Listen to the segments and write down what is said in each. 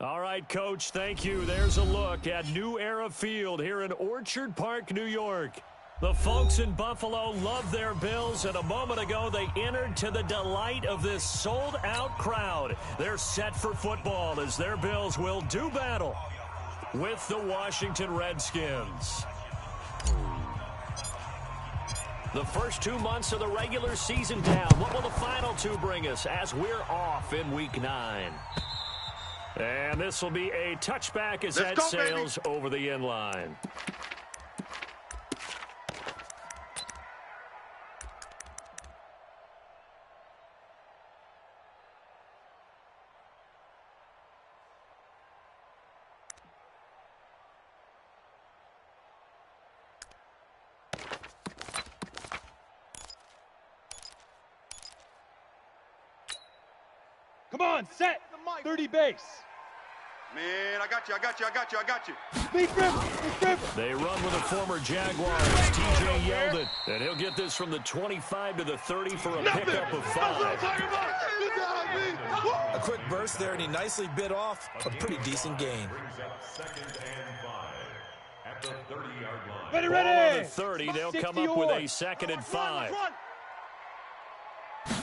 All right, Coach, thank you. There's a look at New Era Field here in Orchard Park, New York. The folks in Buffalo love their Bills, and a moment ago they entered to the delight of this sold-out crowd. They're set for football as their Bills will do battle with the Washington Redskins. The first 2 months of the regular season down. What will the final two bring us as we're off in Week 9? And this will be a touchback as that sails over the end line. Come on, set. 30 base. Man, I got you. They run with a former Jaguars, T.J. Yeldon. And he'll get this from the 25 to the 30 for a pickup of 5. A quick burst there, and he nicely bit off a pretty decent gain. Ready. Ball on the 30, they'll come up with a 2nd and 5.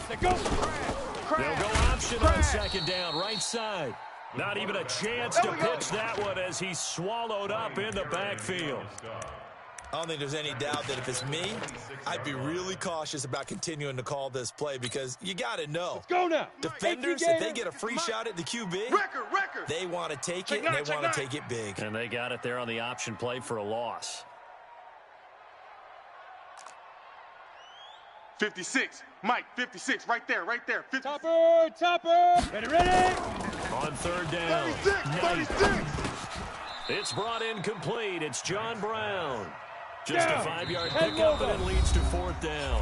They'll go option on 2nd down, right side. Not even a chance to pitch that one as he's swallowed up in the backfield. I don't think there's any doubt that if it's me, I'd be really cautious about continuing to call this play because you got to know. Let's go now. Defenders, if they get a free shot at the QB, they want to take it, and they want to take it big. And they got it there on the option play for a loss. 56. Mike, 56. Right there. 50. Topper. Ready. On 3rd down. 36. It's brought in complete. It's John Brown. Just a 5-yard pickup, and it leads to 4th down.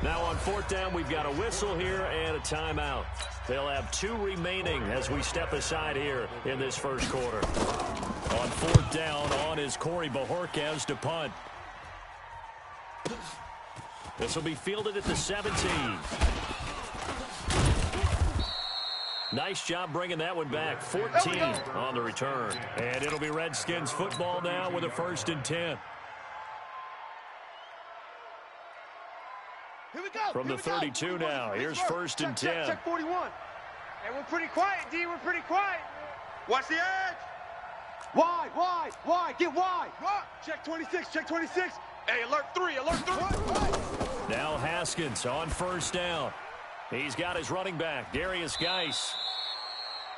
Now on 4th down, we've got a whistle here and a timeout. They'll have 2 remaining as we step aside here in this first quarter. On 4th down, on is Corey Bajorquez to punt. This will be fielded at the 17. Nice job bringing that one back. 14 on the return. And it'll be Redskins football now with a 1st and 10. Here we go. From the 32 now. Here's 1st and 10. Check 41. Hey, we're pretty quiet, D. We're pretty quiet. Watch the edge. Wide. Get wide. Check 26. Hey, alert 3. Now Haskins on 1st down. He's got his running back, Darius Geis.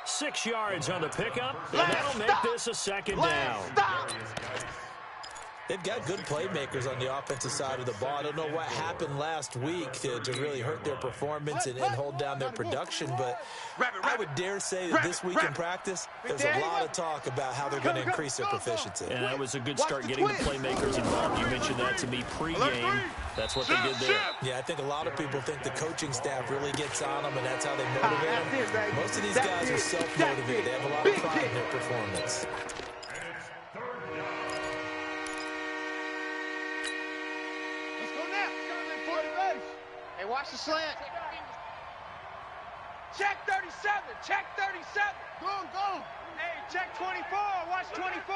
6 yards on the pickup, and that'll make this a 2nd down. They've got good playmakers on the offensive side of the ball. I don't know what happened last week to really hurt their performance and hold down their production, but I would dare say that this week in practice, there's a lot of talk about how they're going to increase their proficiency. And that was a good start getting the playmakers involved. You mentioned that to me pregame. That's what they did there. Yeah, I think a lot of people think the coaching staff really gets on them, and that's how they motivate them. Most of these guys are self-motivated. They have a lot of pride in their performance. Hey, watch the slant. Check 37. Go. Hey, check 24. Watch 24.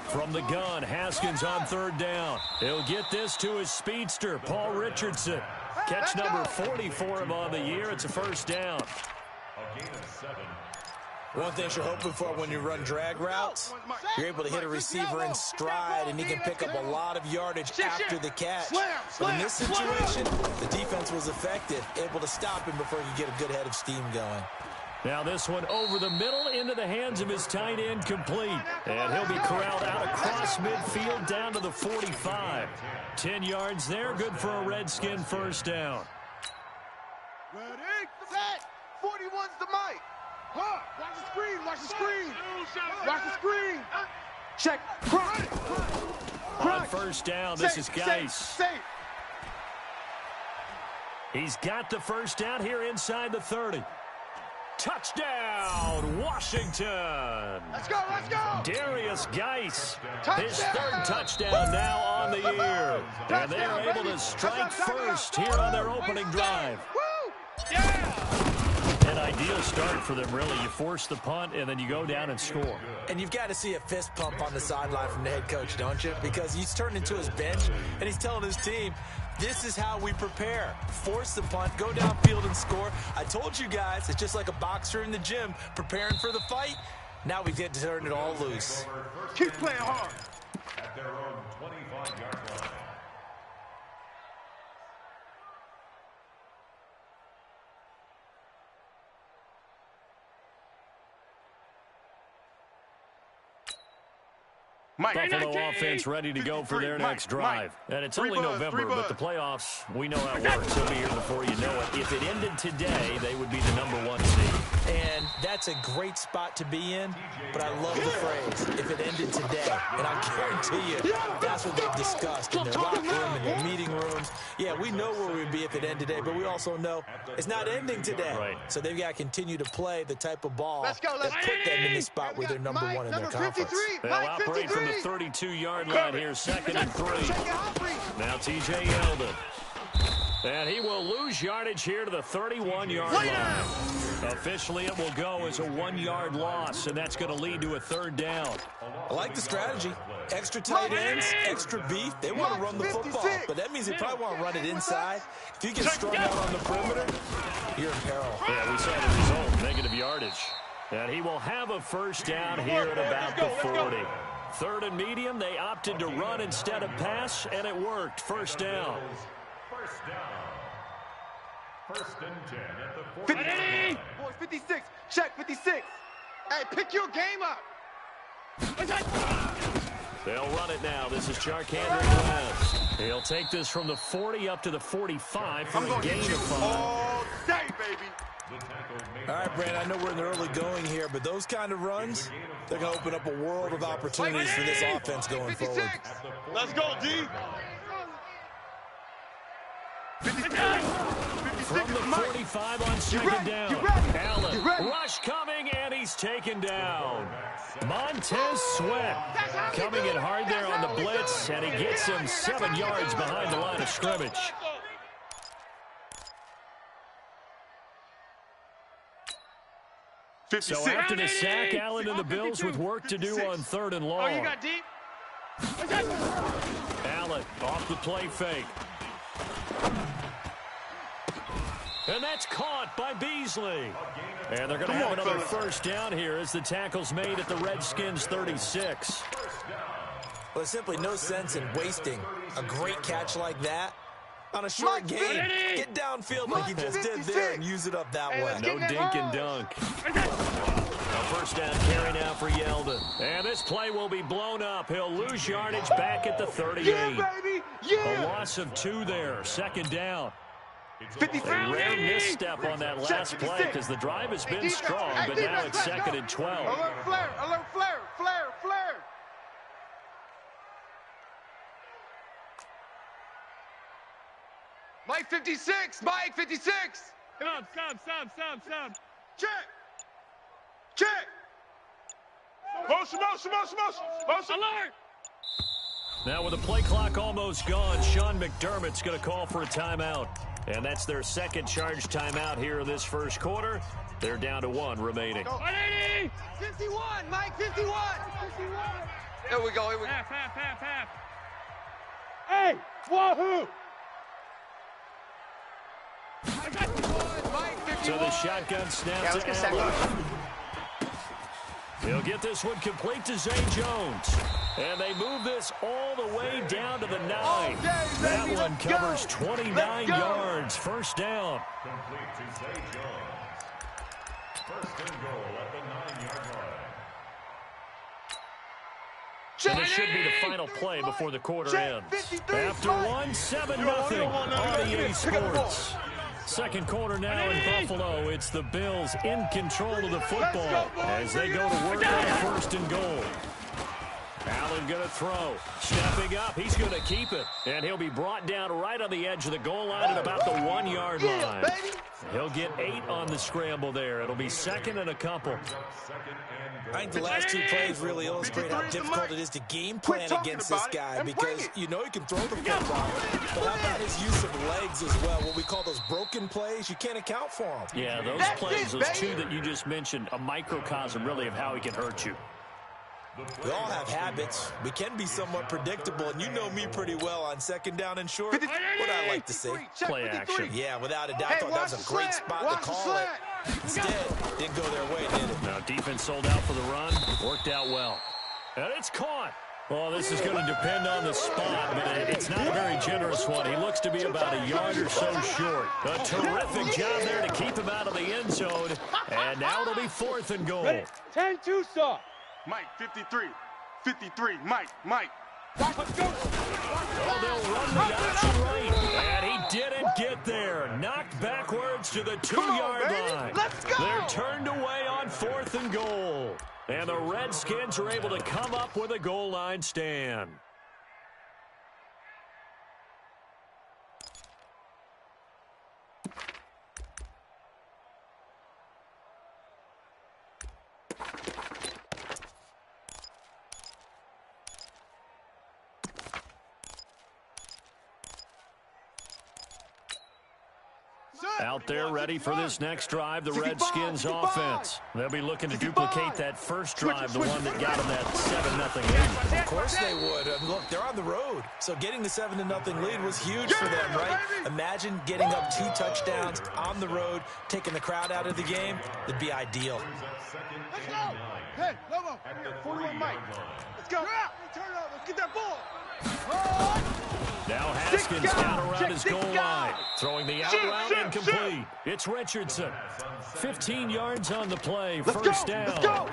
From the gun, Haskins on 3rd down. He'll get this to his speedster, Paul Richardson. Catch number 40 for him on the year. It's a 1st down. One thing you're hoping for when you run drag routes, you're able to hit a receiver in stride, and he can pick up a lot of yardage after the catch. But in this situation, the defense was effective, able to stop him before he could get a good head of steam going. Now this one over the middle into the hands of his tight end, complete. And he'll be corralled out across midfield down to the 45. 10 yards there, good for a Redskin 1st down. Ready, set. 41's the mic. Watch the screen. Check. On 1st down, this is Geis. He's got the 1st down here inside the 30. Touchdown, Washington. Let's go. Darius Geis, his 3rd touchdown now on the year. And they're able to strike first here on their opening drive. Woo! Yeah! An ideal start for them, really. You force the punt, and then you go down and score. And you've got to see a fist pump on the sideline from the head coach, don't you? Because he's turned into his bench, and he's telling his team, this is how we prepare. Force the punt, go downfield and score. I told you guys, it's just like a boxer in the gym preparing for the fight. Now we get to turn it all loose. Keep playing hard. At their own 25-yard line. Mike, Buffalo offense ready to go for their next drive. And it's only November, but the playoffs, we know how it works. They'll be here before you know it. If it ended today, they would be the #1 seed. And that's a great spot to be in, but I love the phrase, if it ended today. And I guarantee you, that's what they've discussed in their locker room, in their meeting rooms. Yeah, we know where we'd be if it ended today, but we also know it's not ending today. Right. So they've got to continue to play the type of ball Let's go, that let's put them in the spot where they're #1 in their conference. They'll operate from the 32-yard line here, 2nd and 3. Now T.J. Yeldon. And he will lose yardage here to the 31-yard line. Officially, it will go as a 1-yard loss, and that's going to lead to a 3rd down. I like the strategy. Extra tight ends, extra beef. They want to run the football, but that means they probably want to run it inside. If you get strung out on the perimeter, you're in peril. Yeah, we saw the result, negative yardage. And he will have a 1st down here at about the 40. 3rd and medium, they opted to run instead of pass, and it worked. 1st down. First down. 1st and 10 at the 40. Boys, 56. Check 56. Hey, pick your game up. They'll run it now. This is Charkandrick West. He'll take this from the 40 up to the 45 for a gain of 5. All day, baby. All right, Brand, I know we're in the early going here, but those kind of runs, they're going to open up a world of opportunities for this offense going forward. Let's go, D. From the 45 on 2nd down. Allen, rush coming, and he's taken down. Montez Sweat coming in hard there on the blitz, and he gets him 7 yards behind the line of scrimmage. So after the sack, Allen and the Bills with work to do on 3rd and long. Oh, you got deep. Allen off the play fake. And that's caught by Beasley. And they're going to have another 1st down here as the tackle's made at the Redskins 36. Well, there's simply no sense in wasting a great catch like that on a short game. Get downfield like you just did there and use it up that way. No dink and dunk. A 1st down carry now for Yeldon. And this play will be blown up. He'll lose yardage back at the 38. A loss of 2 there. 2nd down. A rare misstep on that last play because the drive has been strong, but now it's 2nd and 12. Alert flare, alert flare, flare, flare. Mike 56, Mike 56. Stop. Check. Check. Motion. Alert. Now with the play clock almost gone, Sean McDermott's going to call for a timeout. And that's their 2nd charge timeout here in this 1st quarter. They're down to 1 remaining. 51, Mike 51. Here we go. Half. Hey, wahoo! So the shotgun snap to Allen. He'll get this one complete to Zay Jones. And they move this all the way down to the 9. That one covers 29 yards. 1st down. Complete to Zay Jones. 1st and goal at the 9-yard line. And this should be the final play before the quarter ends. After 1, 7-0 on EA Sports. 2nd quarter now in Buffalo. It's the Bills in control of the football as they go to work on 1st and goal. Allen going to throw. Stepping up. He's going to keep it. And he'll be brought down right on the edge of the goal line at about the 1-yard line. He'll get 8 on the scramble there. It'll be second and a couple. I think the last 2 plays really illustrate how difficult it is to game plan against this guy because you know he can throw the football. But how about his use of legs as well? What we call those broken plays, you can't account for them. Yeah, those plays, those 2 that you just mentioned, a microcosm really of how he can hurt you. We all have habits. We can be somewhat predictable, and you know me pretty well on second down and short. What I like to see. Play action. Yeah, without a doubt. I thought that was a great spot to call it. Instead, didn't go their way, did it? Now, defense sold out for the run. Worked out well. And it's caught. Well, this is going to depend on the spot, but it's not a very generous one. He looks to be about a yard or so short. A terrific job there to keep him out of the end zone. And now it'll be 4th and goal. 10-2 stop. Mike, 53. 53. Mike. Let's go. Oh, they'll run the option right. And he didn't get there. Knocked backwards to the 2-yard line. Let's go. They're turned away on 4th and goal. And the Redskins are able to come up with a goal line stand. Out there ready for this next drive, the Redskins offense. They'll be looking to duplicate that first drive, the one that got them that 7-0 lead. Of course they would. Look, they're on the road, so getting the 7-0 lead was huge for them, right? Imagine getting up 2 touchdowns on the road, taking the crowd out of the game. That'd be ideal. Let's go. Hey, Lobo. 41 Mike. Let's go. Turn it up. Let's get that ball. Now Haskins down around his goal line. Throwing the out route incomplete. It's Richardson. 15 yards on the play. First down. Let's go. A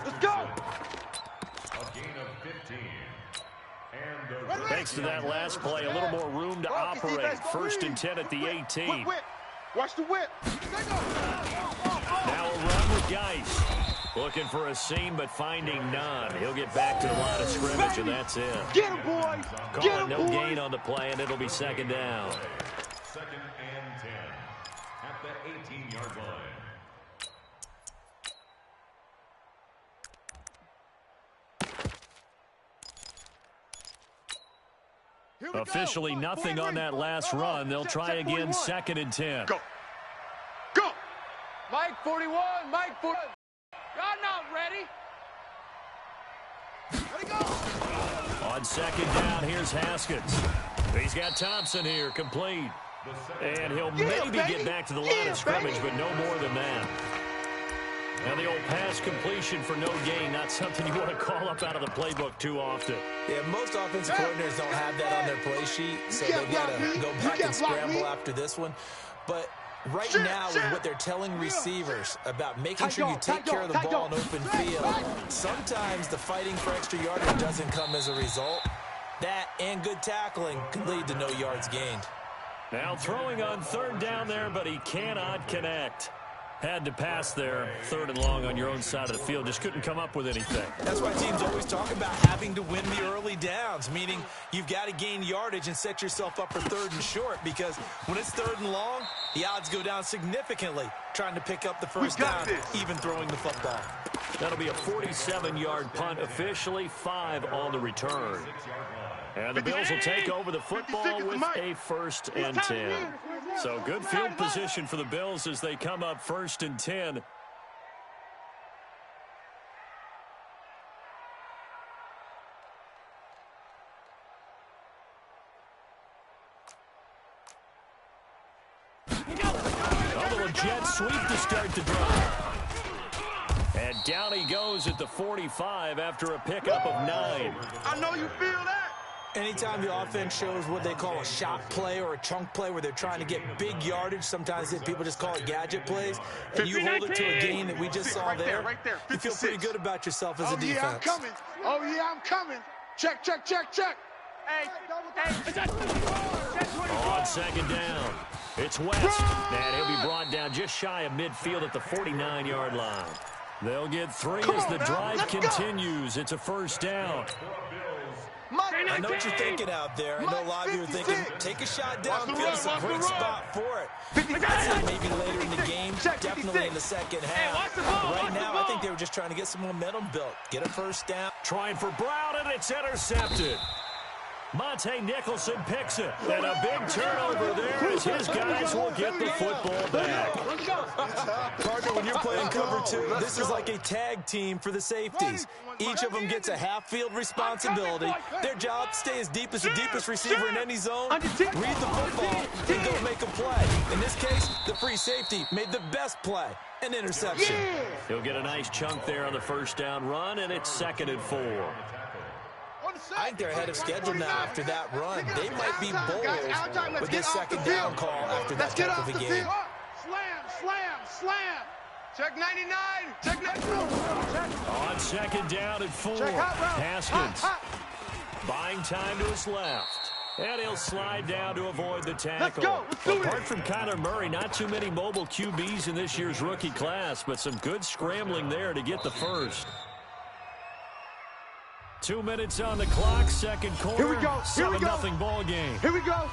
gain of 15. Thanks to that last play, a little more room to operate. 1st and 10 at the 18. Watch the whip. Now a run with Geis. Looking for a seam, but finding none. He'll get back to the line of scrimmage, and that's it. Get him, boys. Call it no gain on the play, and it'll be 2nd down. 2nd and 10 at the 18-yard line. Officially nothing on that last run. They'll try again 2nd and 10. Go. Mike 41. Mike 41. Y'all not ready. Let it go. On 2nd down, here's Haskins. He's got Thompson here, complete. And he'll maybe get back to the line of scrimmage, but no more than that. Now the old pass completion for no gain, not something you want to call up out of the playbook too often. Yeah, most offensive coordinators don't have that on their play sheet, so they've got to go back and scramble after this one. But right now, with what they're telling receivers about making sure you take care of the ball in open field, sometimes the fighting for extra yardage doesn't come as a result. That and good tackling can lead to no yards gained. Now throwing on 3rd down there, but he cannot connect. Had to pass there, 3rd and long on your own side of the field. Just couldn't come up with anything. That's why teams always talk about having to win the early downs, meaning you've got to gain yardage and set yourself up for 3rd and short, because when it's 3rd and long, the odds go down significantly trying to pick up the first down, even throwing the football. That'll be a 47-yard punt, officially 5 on the return. And the Bills will take over the football with a 1st and 10. So good field position for the Bills as they come up 1st and 10. A little jet sweep to start the drive. And down he goes at the 45 after a pickup of 9. I know you feel that. Anytime the offense shows what they call a shot play or a chunk play where they're trying to get big yardage, sometimes people just call it gadget plays, and you hold it to a gain that we just saw there, you feel pretty good about yourself as a defense. Yeah, I'm coming. Oh, yeah, I'm coming. Check. Hey. On 2nd down, it's West, and he'll be brought down just shy of midfield at the 49-yard line. They'll get 3 as the drive continues. It's a 1st down. I know what you're thinking out there. I know a lot of you are thinking, take a shot downfield. It's a great spot for it. I'd say maybe later in the game, definitely in the second half. Right now, I think they were just trying to get some momentum built, get a first down. Trying for Brown, and it's intercepted. Monte Nicholson picks it. And a big turnover there as his guys will get the football back. Partner, when you're playing cover two, this is like a tag team for the safeties. Each of them gets a half-field responsibility. Their job, stay as deep as the deepest receiver in any zone, read the football, and go make a play. In this case, the free safety made the best play, an interception. He'll get a nice chunk there on the first down run, and it's 2nd and 4. I think they're ahead of schedule now after that run. They might be bold with this second down call after that type of a game. Slam. Check 99. Check 99. On 2nd down and 4, Haskins buying time to his left. And he'll slide down to avoid the tackle. Apart from Kyler Murray, not too many mobile QBs in this year's rookie class, but some good scrambling there to get the first. 2 minutes on the clock, second quarter. Here we go. 7-0 ball game. Here we go.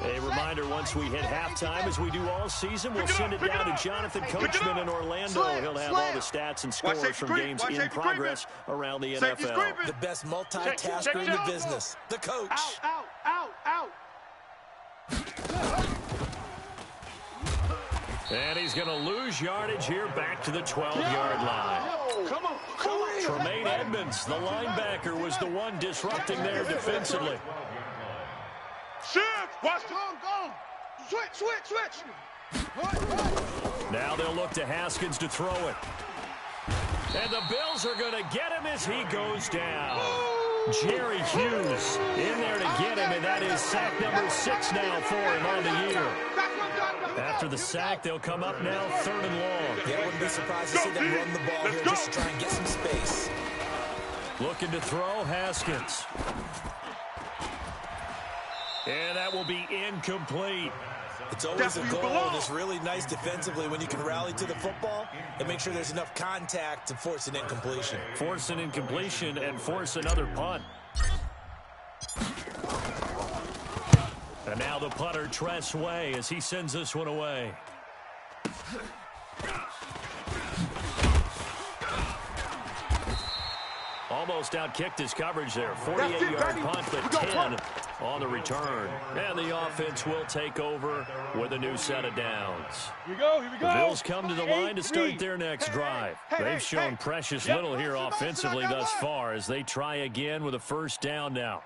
A reminder, once we hit halftime, as we do all season, we'll send it down to Jonathan Coachman in Orlando. He'll have all the stats and scores from games in progress around the NFL. The best multitasker in the business, the coach. Out. And he's going to lose yardage here back to the 12-yard line. Come on. Tremaine Edmonds, the linebacker, was the one disrupting there defensively. Shift. Watch the Go. Switch. Now they'll look to Haskins to throw it. And the Bills are going to get him as he goes down. Jerry Hughes in there to get him, and that is sack number 6 now for him on the year. After the sack, they'll come up now 3rd and long. Yeah, I wouldn't be surprised to see them run the ball here just to try and get some space. Looking to throw, Haskins. And that will be incomplete. It's always a goal, and it's really nice defensively when you can rally to the football and make sure there's enough contact to force an incompletion. Force an incompletion and force another punt. And now the punter, Tress Way, as he sends this one away. Almost outkicked his coverage there. 48-yard punt, but 10 on the return. And the offense will take over with a new set of downs. Here we go. The Bills come to the line to start their next drive. They've shown precious little here offensively thus far as they try again with a first down now.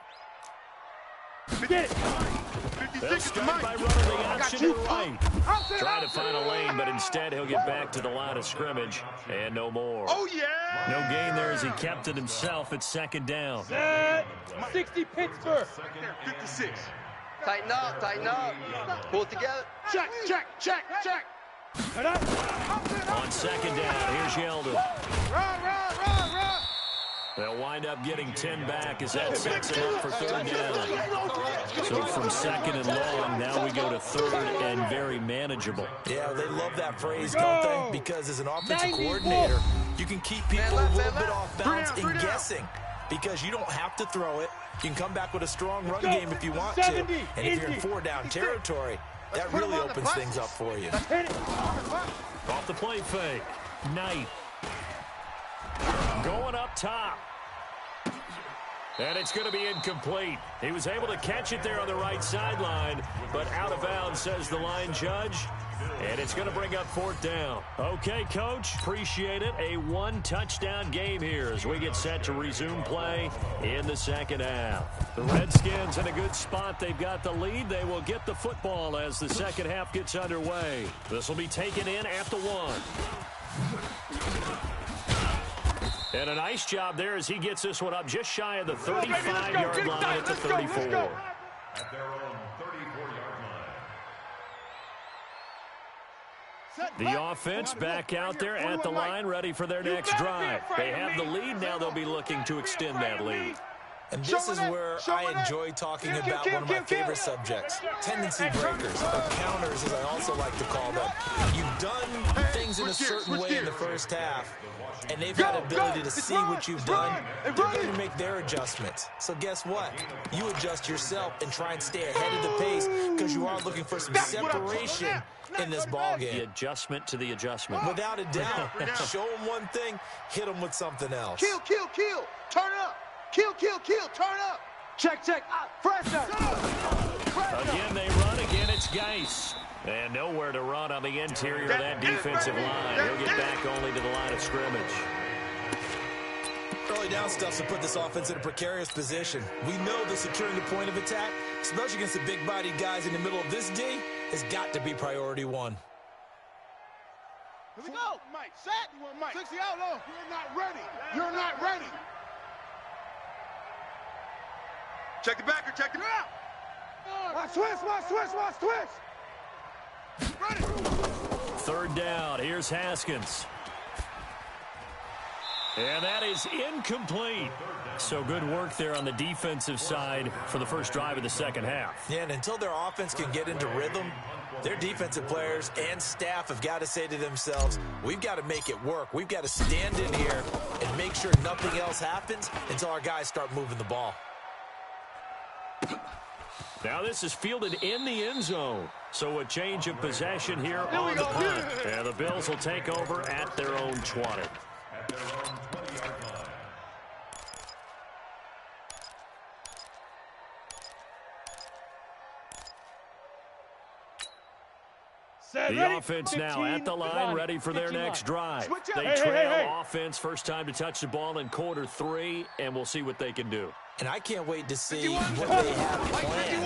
They'll start by running the option to right. Trying to find a lane, but instead he'll get back to the line of scrimmage and no more. Oh, yeah. No gain there as he kept it himself at 2nd down. 60 Pittsburgh. 56. Tighten up. Pull it together. Check. On 2nd down, here's Yeldon. Run. They'll wind up getting 10 back as that sets him up for 3rd down. So from 2nd and long, now we go to 3rd and very manageable. Yeah, they love that phrase, don't they? Because as an offensive coordinator, you can keep people a little bit off balance and guessing because you don't have to throw it. You can come back with a strong run game if you want to. And if you're in 4-down territory, that really opens things up for you. Off the play fake. Knight. Going up top. And it's going to be incomplete. He was able to catch it there on the right sideline, but out of bounds, says the line judge. And it's going to bring up 4th down. Okay, Coach, appreciate it. A 1-touchdown game here as we get set to resume play in the second half. The Redskins in a good spot. They've got the lead. They will get the football as the second half gets underway. This will be taken in at the 1. And a nice job there as he gets this one up just shy of the 35-yard line at the 34. At their own 34-yard line. The offense back out there at the line, ready for their next drive. They have the lead. Now they'll be looking to extend that lead. And this is where I enjoy talking about one of my favorite subjects, tendency breakers, or counters as I also like to call them. You've done things things in a certain way in the first half, and they've got the ability to see what you've done, they're going to make their adjustments. So guess what? You adjust yourself and try and stay ahead of the pace because you are looking for some separation in this ball game. The adjustment to the adjustment. Without a doubt. Show them one thing, hit them with something else. Kill, kill, kill. Turn up. Kill, kill, kill. Turn up. Check, check. Pressure. Again, they run. Again, it's Geis. And nowhere to run on the interior of that defensive line. He'll get back only to the line of scrimmage. Early down stuff to put this offense in a precarious position. We know that securing the point of attack, especially against the big-bodied guys in the middle of this D, has got to be priority one. Here we go. Mike, set. 60 out low. You're not ready. You're not ready. Check the backer. Check it out. Watch twist. Watch twist. Watch twist. Ready. Third down. Here's Haskins. And that is incomplete. So good work there on the defensive side for the first drive of the second half. Yeah, and until their offense can get into rhythm, their defensive players and staff have got to say to themselves, we've got to make it work. We've got to stand in here and make sure nothing else happens until our guys start moving the ball. Now this is fielded in the end zone. So a change of possession here on the punt. And the Bills will take over at their own 20. At their own 20-yard line. The offense now at the line, ready for their next drive. They trail offense, first time to touch the ball in quarter 3, and we'll see what they can do. And I can't wait to see what they have planned.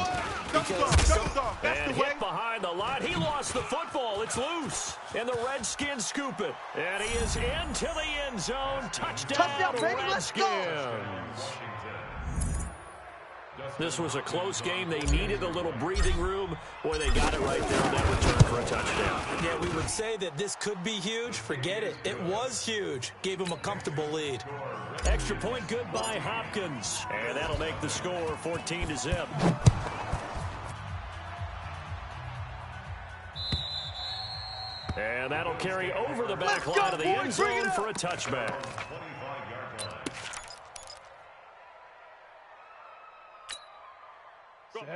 And hit behind the line. He lost the football. It's loose. And the Redskins scoop it. And he is into the end zone. Touchdown, Redskins. This was a close game. They needed a little breathing room. Boy, they got it right there on that return for a touchdown. Yeah, we would say that this could be huge. Forget it. It was huge. Gave him a comfortable lead. Extra point good by Hopkins. And that'll make the score 14-0. And that'll carry over the back line of the end zone for a touchback.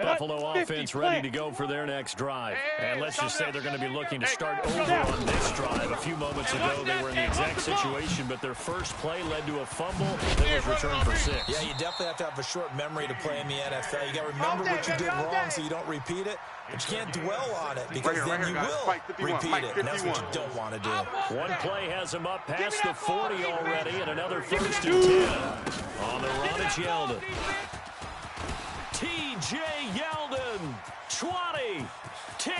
Buffalo offense ready to go for their next drive. And let's just say they're going to be looking to start over on this drive. A few moments ago, they were in the exact situation, but their first play led to a fumble that was returned for 6. Yeah, you definitely have to have a short memory to play in the NFL. You got to remember what you did wrong so you don't repeat it, but you can't dwell on it because then you will repeat it, and that's what you don't want to do. One play has him up past the 40 already, and another first and 10. On the run, it's Yeldon. T.J. Yeldon, 20, 10,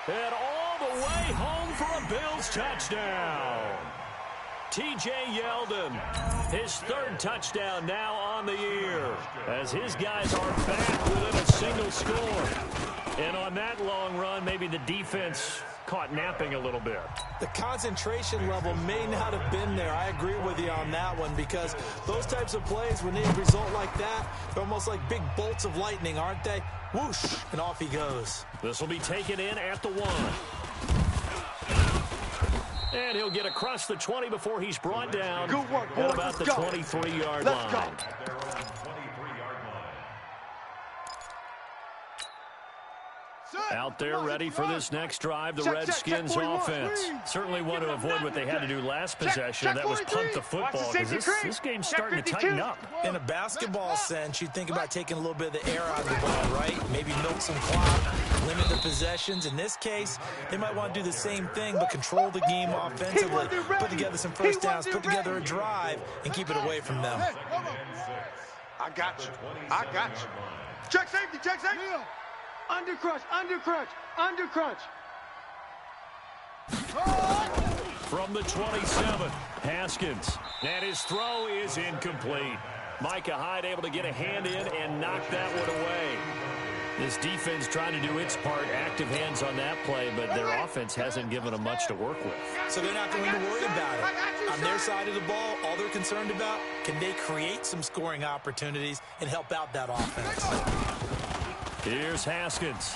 and all the way home for a Bills touchdown. T.J. Yeldon, his third touchdown now on the year, as his guys are back within a single score. And on that long run, maybe the defense caught napping a little bit. The concentration level may not have been there. I agree with you on that one because those types of plays, when they result like that, they're almost like big bolts of lightning, aren't they? Whoosh, and off he goes. This will be taken in at the 1. And he'll get across the 20 before he's brought down at about the 23-yard line. Out there ready for this next drive, the Redskins offense. Certainly want to avoid what they had to do last possession. That was punt the football, because this game's starting to tighten up. In a basketball sense, you think about taking a little bit of the air out of the ball, right? Maybe milk some clock, limit the possessions. In this case, they might want to do the same thing, but control the game offensively, put together some first downs, put together a drive, and keep it away from them. I got you. I got you. Check safety, check safety. Under crunch, under crunch, under crunch. From the 27, Haskins. And his throw is incomplete. Micah Hyde able to get a hand in and knock that one away. This defense trying to do its part, active hands on that play, but their offense hasn't given them much to work with. So they're not going to worry about it. On their side of the ball, all they're concerned about, can they create some scoring opportunities and help out that offense? Here's Haskins.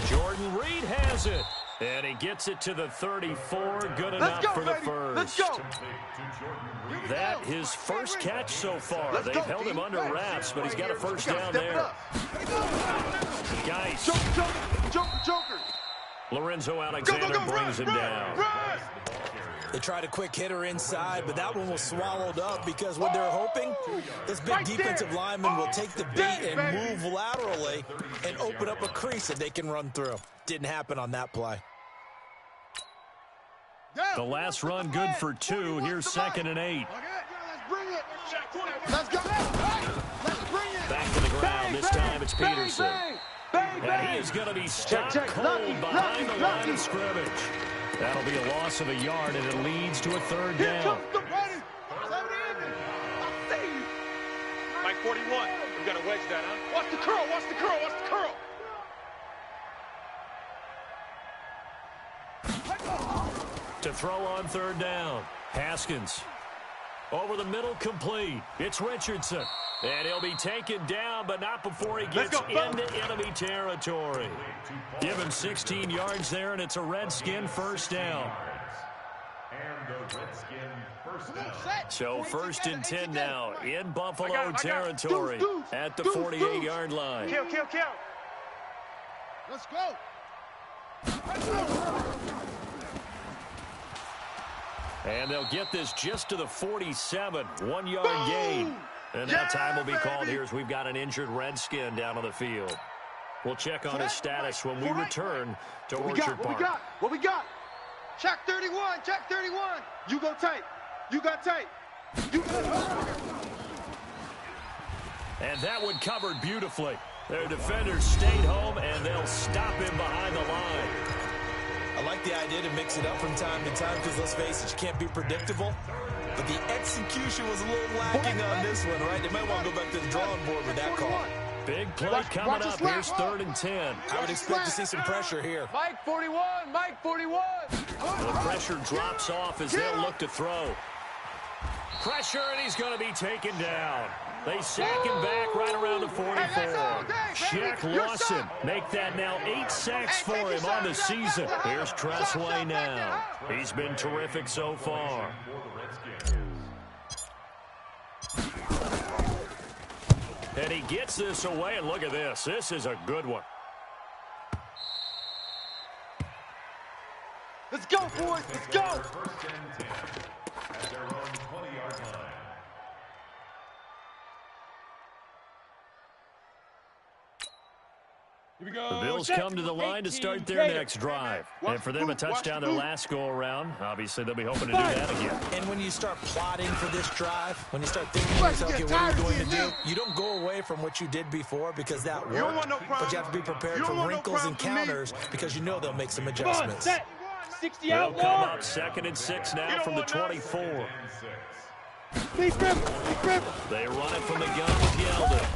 Jordan Reed has it. And he gets it to the 34. Good enough for the first. Let's go. That his first catch so far. They've held him under wraps, but he's got a first down there. Guys. Joker. Lorenzo Alexander brings him down. They tried a quick hitter inside, but that one was swallowed up because what they're hoping, this big defensive lineman will take the bait and move laterally and open up a crease that they can run through. Didn't happen on that play. The last run good for 2. Here's 2nd and 8. Let's go. Back to the ground. This time it's Peterson. And he is going to be stopped cold behind the line of scrimmage. That'll be a loss of a yard, and it leads to a 3rd down. Mike 41. We got to wedge that, huh? Watch the curl. Watch the curl. Watch the curl. To throw on 3rd down. Haskins. Over the middle, complete. It's Richardson. And he'll be taken down, but not before he gets into enemy territory. Give him 16 yards there, and it's a Redskin first down. So 1st and 10 now in Buffalo territory at the 48-yard line. Kill. Let's go. And they'll get this just to the 47. 1-yard gain. And that time will be called here as we've got an injured Redskin down on the field. We'll check on his status when we return to Orchard Park. What we got? Check 31. Check 31. You go tight. You got tight. And that one covered beautifully. Their defenders stayed home, and they'll stop him behind the line. I like the idea to mix it up from time to time because, let's face it, you can't be predictable. But the execution was a little lacking on this one, right? They might want to go back to the drawing board with that call. Big play coming up. Here's 3rd and 10. I would expect to see some pressure here. Mike 41. Mike 41. The pressure drops off as they'll look to throw. Pressure, and he's going to be taken down. They sack him back right around the 44. Jack Lawson make that now 8 sacks for him on the season. Here's Tressway now. He's been terrific so far. And he gets this away, and look at this. This is a good one. Let's go, boys. Let's go. At their own 20-yard line. The Bills come to the line to start their next drive. And for them, a touchdown their last go-around. Obviously, they'll be hoping to do that again. And when you start plotting for this drive, when you start thinking to yourself, okay, what are you going to do? You don't go away from what you did before because that worked. But you have to be prepared for wrinkles and counters because you know they'll make some adjustments. 60 out. They'll come up 2nd and 6 now from the 24. They run it from the gun with Yeldon.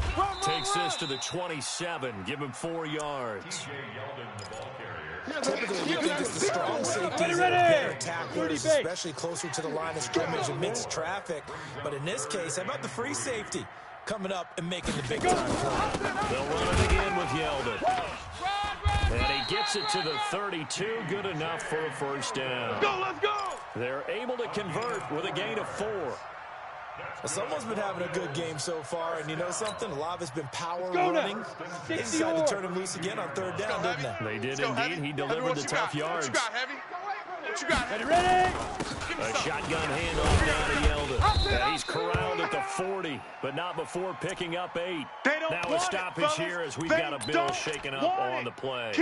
Takes this to the 27. Give him 4 yards. Typically, you think it's the strong safeties that are better tacklers, especially closer to the line of scrimmage amidst traffic. But in this case, how about the free safety coming up and making the big-time play? They'll run it again with Yeldon. And he gets it to the 32. Good enough for a first down. Let's go. They're able to convert with a gain of 4. Well, someone's been having a good game so far, and you know something? A lot of it's been power running. They decided to turn him loose again on 3rd down, didn't they? They did indeed. He delivered the tough yards. What you got, Heavy? What you got, Heavy? Ready? A shotgun handoff down to Yeldon. And he's corralled at the 40, but not before picking up 8. Now a stoppage here as we've got a Bill shaken up on the play.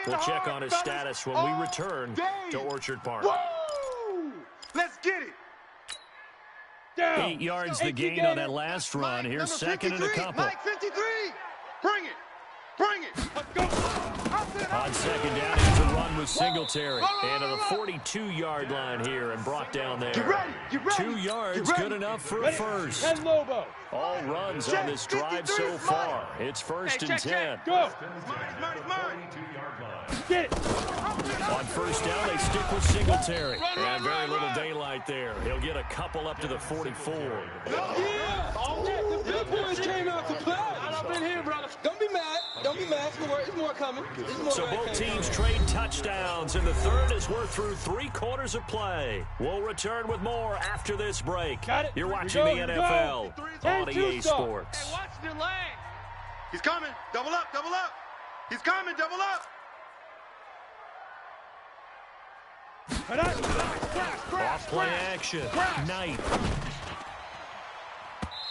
We'll check on his status when we return to Orchard Park. Let's get it. 8 yards the gain on that last run. Here's 2nd and a couple. Mike 53. Bring it. Bring it. Let's go. On 2nd down, here's a run with Singletary. And to the 42-yard line here and brought down there. 2 yards, good enough for a first. All runs on this drive so far. It's 1st and 10. Go. Get it. On 1st down, they stick with Singletary. And very little daylight there. He'll get a couple up to the 44. The big boys came out to play. hop in here, brother. Don't be mad. Don't be mad. It's more coming. So both teams trade touchdowns in the third as we're through 3/4 of play. We'll return with more after this break. You're watching the NFL on EA Sports. Hey, watch the leg. He's coming. Double up. Double up. He's coming. Double up. Off play action. Knight.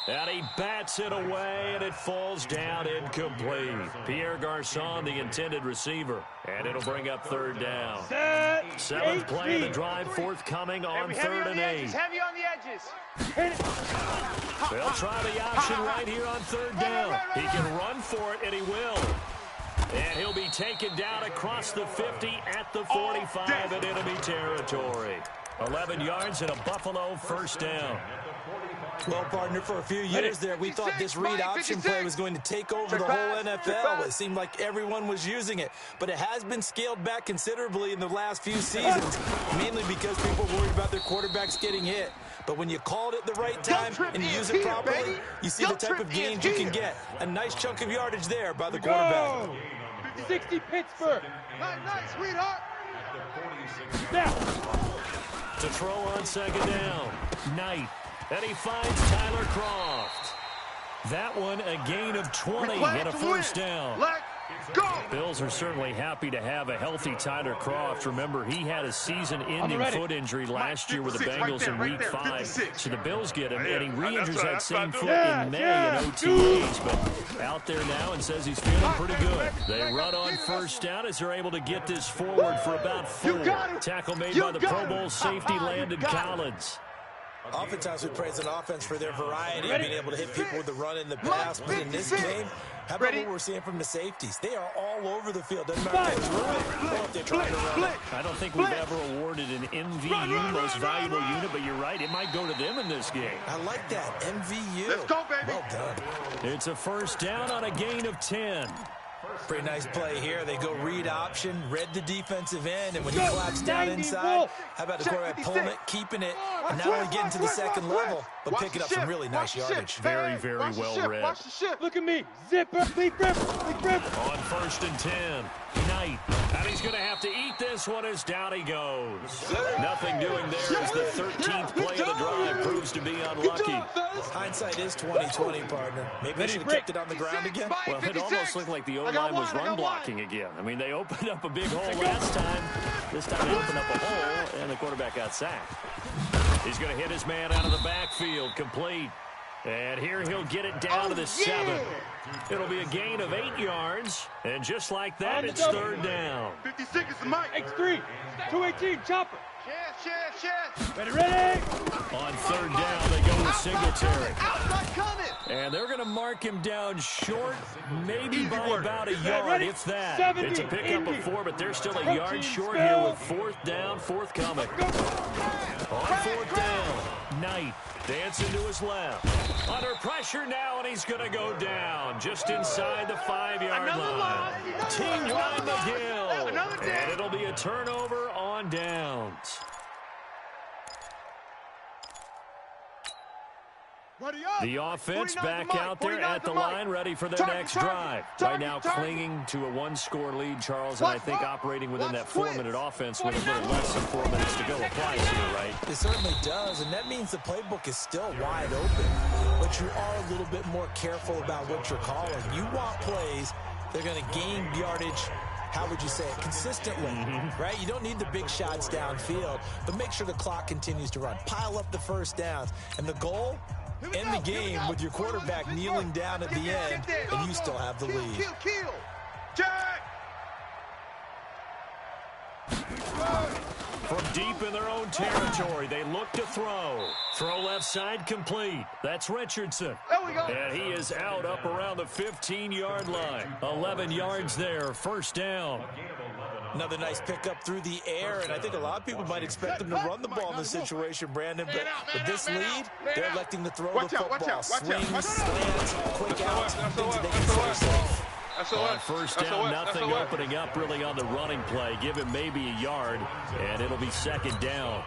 And he bats it away, and it falls down incomplete. Pierre Garçon, the intended receiver. And it'll bring up third down. Seventh play of the drive, forthcoming on 3rd and 8. Heavy on the edges. They'll try the option right here on 3rd down. He can run for it, and he will. And he'll be taken down across the 50 at the 45 in enemy territory. 11 yards and a Buffalo first down. Well, partner, for a few years there, we thought this read option play was going to take over the whole NFL. It seemed like everyone was using it, but it has been scaled back considerably in the last few seasons, mainly because people worried about their quarterbacks getting hit. But when you call it at the right time and you use it properly, you see the type of gains you can get. A nice chunk of yardage there by the quarterback. 60 Pittsburgh. Nice, sweetheart. To throw on 2nd down. Knight. And he finds Tyler Croft. That one a gain of 20 and a first down. Let's go. Bills are certainly happy to have a healthy Tyler Croft. Remember, he had a season-ending foot injury last year with the Bengals in Week 5. So the Bills get him, and he re-injures that same foot in May in OTAs. But out there now and says he's feeling pretty good. They run on first down as they're able to get this forward for about 4. Tackle made by the Pro Bowl safety Landon Collins. Oftentimes we praise an offense for their variety of being able to hit people with the run and the pass, but in this game, how about what we're seeing from the safeties? They are all over the field. Doesn't matter if they throw it or if they're trying to run it. I don't think we've ever awarded an MVU, most valuable unit, but you're right, it might go to them in this game. I like that, MVU. Let's go, baby. Well done. It's a first down on a gain of 10. Pretty nice play here. They go read option, read the defensive end, and when he collapsed down inside, how about the quarterback pulling it, keeping it, and not only getting to the second level, but picking up some really nice yardage. Very, very well read. Look at me. Zipper. Big rip. On 1st and 10. Knight. And he's going to have to eat this one as down he goes. Nothing doing there as the 13th play of the drive proves to be unlucky. Hindsight is 20/20, partner. Maybe they should have kept it on the ground again. Well, it almost looked like the O-line was run blocking again. I mean, they opened up a big hole last time. This time they opened up a hole, and the quarterback got sacked. He's going to hit his man out of the backfield, complete. And here he'll get it down to the 7. It'll be a gain of 8 yards. And just like that, it's 3rd down. 56 is the mic. X3. 218, chopper. Chance. Ready. On 3rd down, they go with Singletary. Outside coming. And they're going to mark him down short, maybe by about a yard, if that. It's a pickup of 4, but they're still a yard short here with 4th down, forthcoming. On 4th down, Knight dancing to his left. Under pressure now, and he's going to go down just inside the 5-yard line. Team line McGill. And it'll be a turnover on downs. The offense back out there at the line, ready for their next drive. Right now clinging to a 1-score lead, Charles, and I think operating within that 4-minute offense with a little less than 4 minutes to go applies here, right? It certainly does, and that means the playbook is still wide open. But you are a little bit more careful about what you're calling. You want plays that are going to gain yardage, how would you say it, consistently, right? You don't need the big shots downfield, but make sure the clock continues to run. Pile up the first downs, and the goal, end the game with your quarterback kneeling down at the end, and you still have the lead. Kill. Jack. From deep in their own territory, they look to throw. Throw left side complete. That's Richardson. There we go. And he is out up around the 15-yard line. 11 yards there, first down. Another nice pickup through the air, and I think a lot of people might expect them to run the ball in this situation, Brandon, but with this lead, they're electing to throw the football. Swings, slants, quick outs, things that they can stay safe. On first down, nothing opening up really on the running play. Give him maybe a yard, and it'll be 2nd down.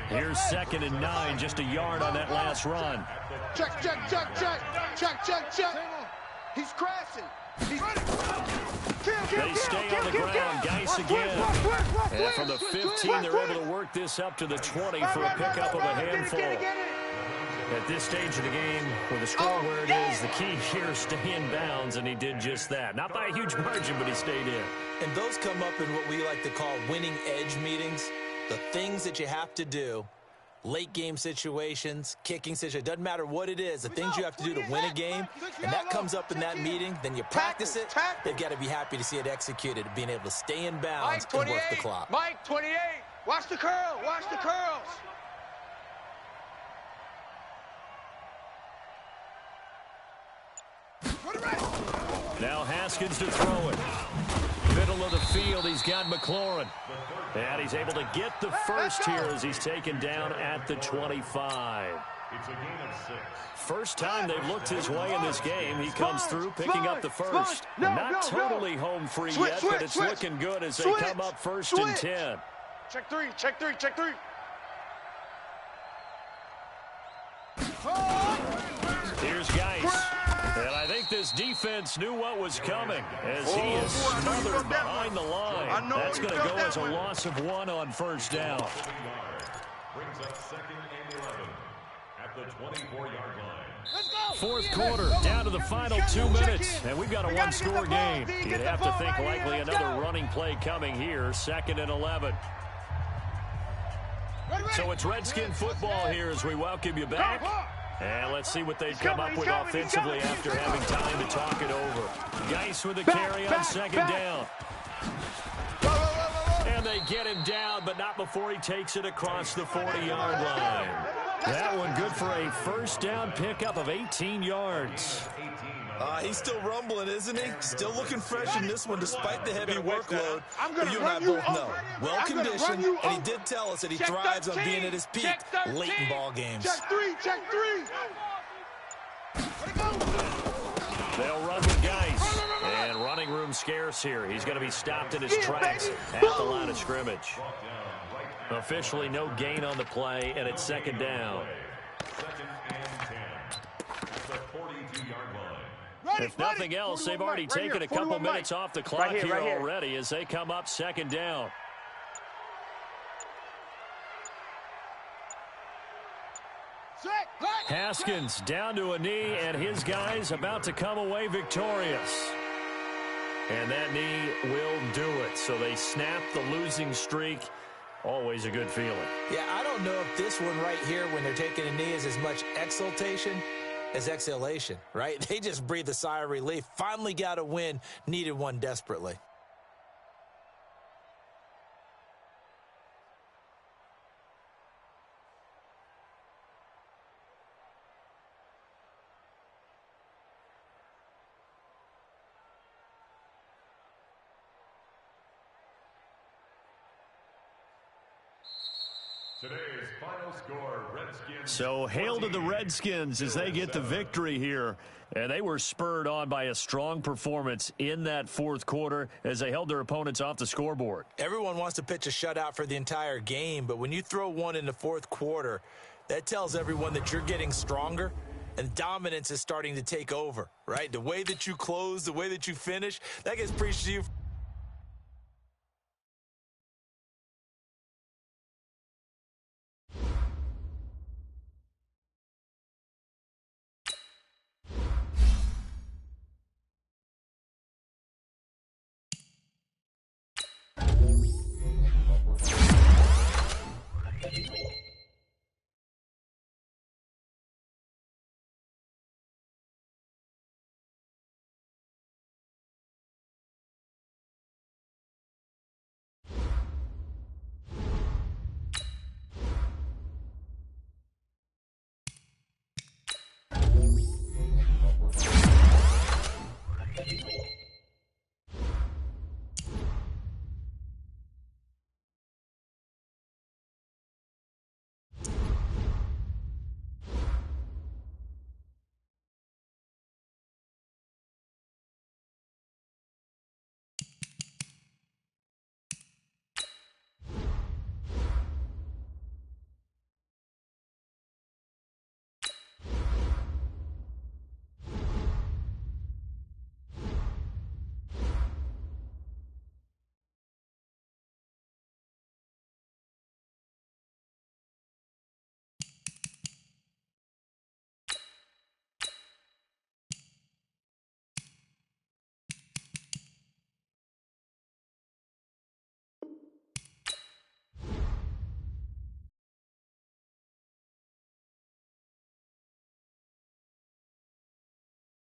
Here's 2nd and 9, just a yard on that last run. Check, check, check, check. Check, check, check. He's crashing. He's They stay on the ground. Geis again. And from the 15, they're able to work this up to the 20 for a pickup of a handful. At this stage of the game, with the score where it is, the key here is stay in bounds, and he did just that. Not by a huge margin, but he stayed in. And those come up in what we like to call winning edge meetings. The things that you have to do, late game situations, kicking situations, doesn't matter what it is, the things you have to do to win a game, and that comes up in that meeting, then you practice it, they've got to be happy to see it executed, being able to stay in bounds and work the clock. Mike, 28. Watch the curl. Watch the curls. Now Haskins to throw it. Middle of the field, he's got McLaurin. And he's able to get the first here as he's taken down at the 25. It's a gain of 6. First time they've looked his way in this game. He comes through picking up the first. Not totally home free yet, but it's looking good as they come up 1st and 10. Check 3, check 3, check 3. Here's Geis. And I think this defense knew what was coming as he is smothered behind the line. That's going to go as a loss of 1 on 1st down. Brings up 2nd and 11 at the 24-yard line. 4th quarter, down to the final 2 minutes, and we've got a one-score game. You'd have to think likely another running play coming here, 2nd and 11. So it's Redskin football here as we welcome you back. And let's see what they've come up with offensively after having time to talk it over. Geis with a carry on 2nd down. And they get him down, but not before he takes it across the 40-yard line. That one good for a 1st down pickup of 18 yards. He's still rumbling, isn't he? Still looking fresh in this one despite the heavy workload. But you and I both know, well-conditioned, and he did tell us that he thrives on being at his peak late in ball games. check 3, check 3. They'll run with Geis. And running room scarce here. He's going to be stopped in his tracks at the line of scrimmage. Officially no gain on the play, and it's 2nd down. 2nd and 10 at the 42-yard line. If nothing else, they've already taken a couple minutes off the clock here already as they come up 2nd down. Haskins down to a knee, and his guys about to come away victorious. And that knee will do it. So they snap the losing streak. Always a good feeling. Yeah, I don't know if this one right here, when they're taking a knee, is as much exultation as exhalation, right? They just breathe a sigh of relief. Finally got a win, needed one desperately. Today's final score, Redskins. So hail to the Redskins as they get the victory here. And they were spurred on by a strong performance in that 4th quarter as they held their opponents off the scoreboard. Everyone wants to pitch a shutout for the entire game, but when you throw one in the 4th quarter, that tells everyone that you're getting stronger and dominance is starting to take over, right? The way that you close, the way that you finish, that gets preached to you.